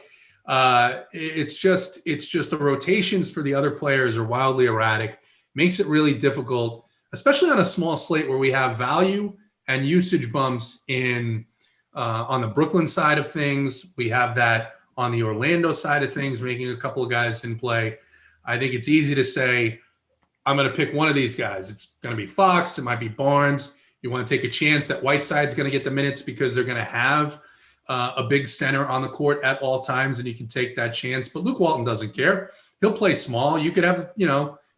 it's just the rotations for the other players are wildly erratic, makes it really difficult, especially on a small slate where we have value and usage bumps in on the Brooklyn side of things. We have that on the Orlando side of things, making a couple of guys in play. I think it's easy to say, I'm going to pick one of these guys. It's going to be Fox. It might be Barnes. You want to take a chance that Whiteside's going to get the minutes because they're going to have a big center on the court at all times, and you can take that chance. But Luke Walton doesn't care. He'll play small. You could have, 2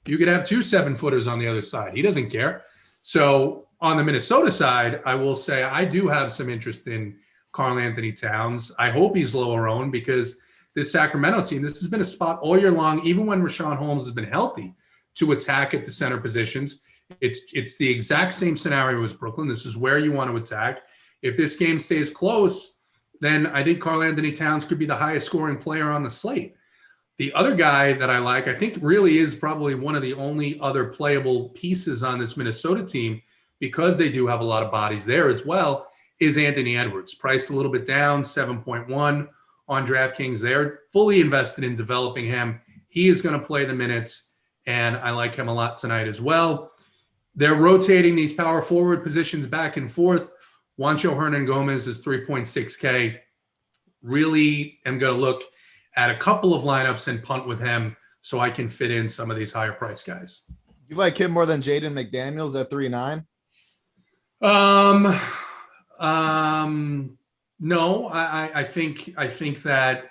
7-footers on the other side. He doesn't care. So on the Minnesota side, I will say I do have some interest in Karl-Anthony Towns. I hope he's lower owned because this Sacramento team, this has been a spot all year long, even when Rashawn Holmes has been healthy, to attack at the center positions. It's the exact same scenario as Brooklyn. This is where you want to attack. If this game stays close, then I think Karl-Anthony Towns could be the highest scoring player on the slate. The other guy that I like, I think really is probably one of the only other playable pieces on this Minnesota team, because they do have a lot of bodies there as well, is Anthony Edwards. Priced a little bit down, 7.1 on DraftKings. They're fully invested in developing him. He is going to play the minutes, and I like him a lot tonight as well. they're rotating these power forward positions back and forth. Juancho Hernan-Gomez is 3.6K. Really am going to look at a couple of lineups and punt with him so I can fit in some of these higher price guys. You like him more than Jaden McDaniels at 3.9? No, I think that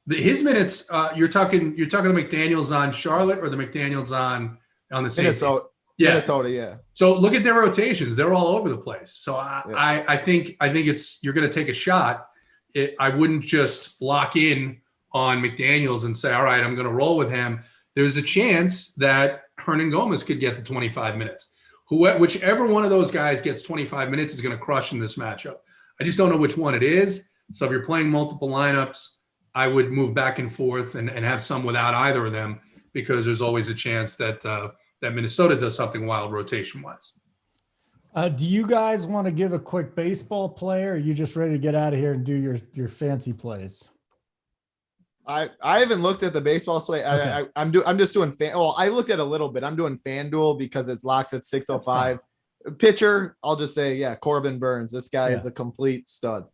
his minutes. You're talking the McDaniels on Charlotte or the McDaniels on the same Minnesota. team? Yeah. Minnesota, yeah. So look at their rotations; they're all over the place. So I think it's you're going to take a shot. I wouldn't just lock in on McDaniels and say, all right, I'm going to roll with him. There's a chance that Hernan-Gomez could get the 25 minutes. Whichever one of those guys gets 25 minutes is going to crush in this matchup. I just don't know which one it is. So if you're playing multiple lineups, I would move back and forth and have some without either of them, because there's always a chance that Minnesota does something wild rotation-wise. Do you guys want to give a quick baseball play, or are you just ready to get out of here and do your fancy plays? I haven't looked at the baseball slate. Okay. I'm just doing I looked at a little bit. I'm doing FanDuel because it's locks at 605. Pitcher, I'll just say, yeah, Corbin Burns. This guy is a complete stud.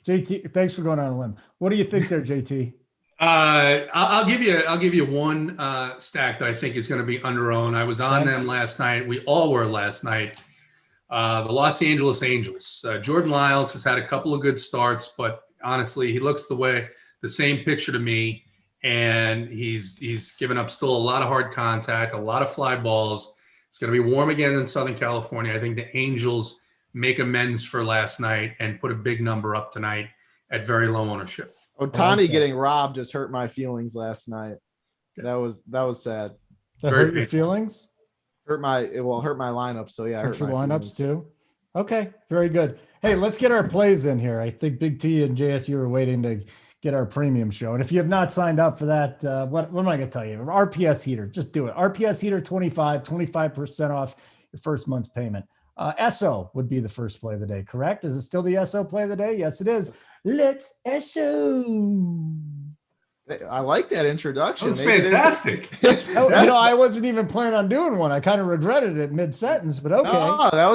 JT, thanks for going on a limb. What do you think there, JT? I'll give you one stack that I think is going to be under-owned. I was on them last night. We all were last night. The Los Angeles Angels. Jordan Lyles has had a couple of good starts, but honestly, he looks the same picture to me, and he's given up still a lot of hard contact, a lot of fly balls. It's going to be warm again in Southern California. I think the Angels make amends for last night and put a big number up tonight at very low ownership. Ohtani getting robbed just hurt my feelings last night. That was sad. That hurt your feelings? Hurt my lineup. So yeah, hurt your lineups too. Okay, very good. Hey, let's get our plays in here. I think Big T and JSU are waiting to get our premium show. And if you have not signed up for that, what am I going to tell you? RPS Heater, just do it. RPS Heater 25% off your first month's payment. SO would be the first play of the day, correct? Is it still the SO play of the day? Yes, it is. Let's SO. I like that introduction. That's fantastic. I wasn't even planning on doing one. I kind of regretted it mid-sentence, but okay. No, that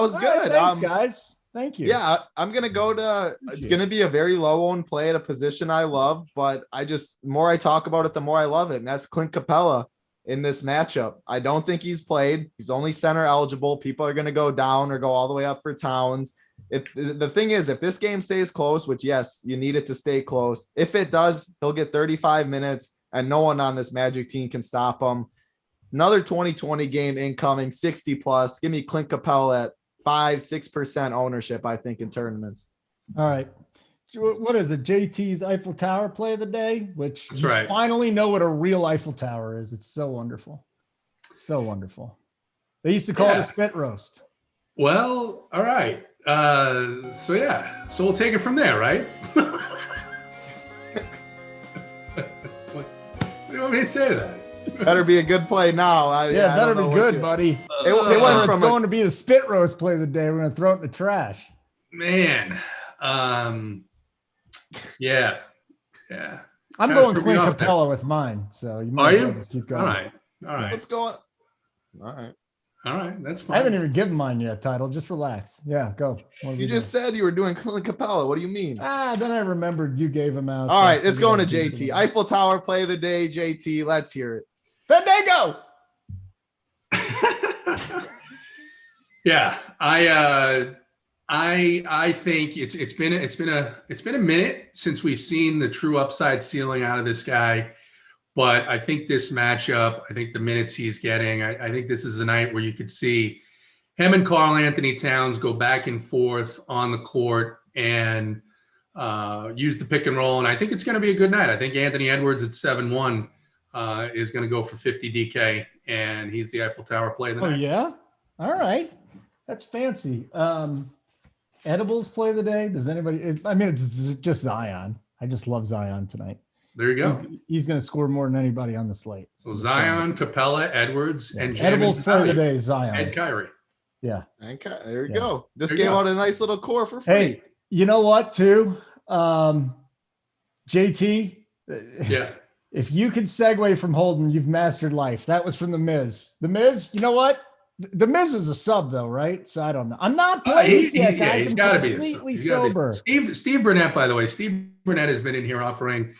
was good. Right, thanks, guys. Thank you. Yeah, I'm going to go to – it's going to be a very low-owned play at a position I love, but the more I talk about it, the more I love it, and that's Clint Capella in this matchup. I don't think he's played. He's only center eligible. People are going to go down or go all the way up for Towns. The thing is, if this game stays close, which, yes, you need it to stay close. If it does, he'll get 35 minutes, and no one on this Magic team can stop him. Another 2020 game incoming, 60+. Give me Clint Capella at 5-6% ownership, I think, in tournaments. All right. What is it? JT's Eiffel Tower play of the day, which That's right. Finally know what a real Eiffel Tower is. It's so wonderful. So wonderful. They used to call it a spit roast. Well, all right. So we'll take it from there, right? What do you want me to say to that? Better be a good play now. Better be good, buddy. It went from going to be the spit roast play of the day. We're going to throw it in the trash. Man. Yeah. I'm going Clint Capella with mine. So you might just keep going. All right. What's going? All right. That's fine. I haven't even given mine yet, Title. Just relax. Yeah, go. You just said you were doing Clint Capella. What do you mean? Then I remembered you gave him out. All right, it's going to JT. Eiffel Tower play of the day, JT. Let's hear it. Fandango. Yeah, I think it's been a minute since we've seen the true upside ceiling out of this guy, but I think this matchup, I think the minutes he's getting, I think this is a night where you could see him and Karl Anthony Towns go back and forth on the court and use the pick and roll, and I think it's going to be a good night. I think Anthony Edwards at 7-1 is going to go for 50 DK, and he's the Eiffel Tower play of the night. Oh yeah, all right, that's fancy. Edibles play of the day. Does anybody? I mean, it's just Zion. I just love Zion tonight. There you go. He's going to score more than anybody on the slate. So Zion, Capella, Edwards, and Edibles play of the day. Zion, Ed Kyrie. Yeah. Okay, there you go. Just gave out a nice little core for free. Hey, you know what? Too, JT. Yeah. If you could segue from Holden, you've mastered life. That was from The Miz. The Miz, you know what? The Miz is a sub though, right? So I don't know. I'm not playing yet, guys. He's I'm got to be completely he's gotta be- sober. Steve Burnett, by the way, Steve Burnett has been in here offering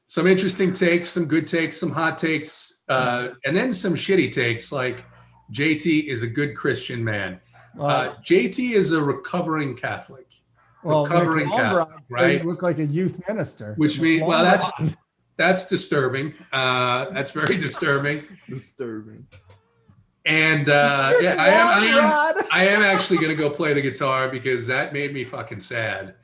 some interesting takes, some good takes, some hot takes, and then some shitty takes. Like JT is a good Christian man. JT is a recovering Catholic. Recovering Catholic, right? You look like a youth minister. Which means, well, that's disturbing. That's very disturbing. Disturbing. And I am actually going to go play the guitar because that made me fucking sad.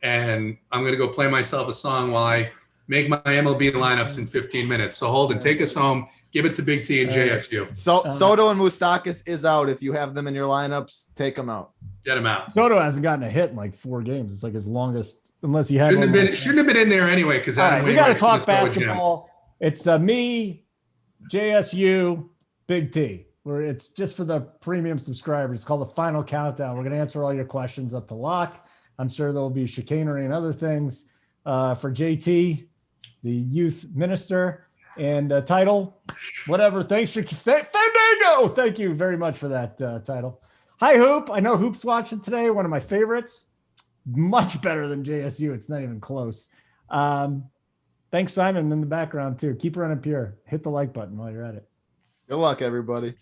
And I'm going to go play myself a song while I make my MLB lineups in 15 minutes. So Holden, take us home. Give it to Big T and JSU. So Soto and Moustakas is out. If you have them in your lineups, take them out. Get him out. Soto hasn't gotten a hit in like 4 games. It's like his longest, unless he had. Shouldn't have been in there anyway. Because we got to talk basketball. It's me, JSU, Big T. Where it's just for the premium subscribers. It's called the Final Countdown. We're going to answer all your questions up to lock. I'm sure there'll be chicanery and other things for JT, the youth minister, and title, whatever. Thanks for Fandango. Thank you very much for that title. Hi, Hoop. I know Hoop's watching today. One of my favorites. Much better than JSU. It's not even close. Thanks, Simon, in the background, too. Keep running pure. Hit the like button while you're at it. Good luck, everybody.